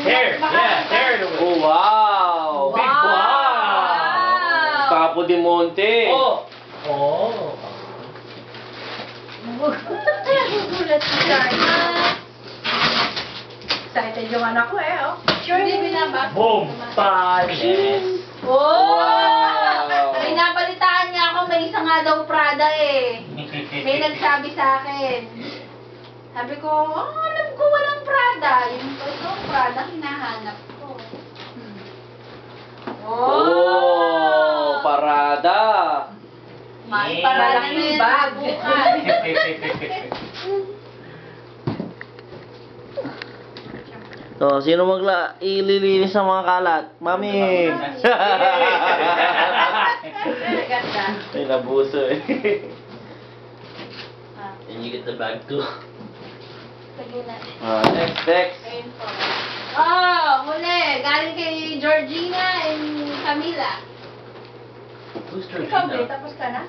There. Yeah, there it was. Oh, wow! Big wow! Capo de Monte! Oh! Oh! Nagugulat si Sarna. Excited yung anak ko oh. Sure, hindi binabasa. Boom! Panis! Oh! Wow. May nabalitaan niya ako, may isa nga daw Prada eh. May nagsabi sa akin. Sabi ko, alam ko walang Prada. Yung itong Prada, hinahanap ko. Oh! Parada! May Prada na yan bag. bukas. So, sino ililinis ng mga kalat? Mami! Ganda. Ay, nabuso eh. Ah, And you get the bag too. sige na. Next. Ayun po. Oh, huli. Galing kay Georgina and Camila. Who's Ikaw, Bea, Georgina? tapos ka na?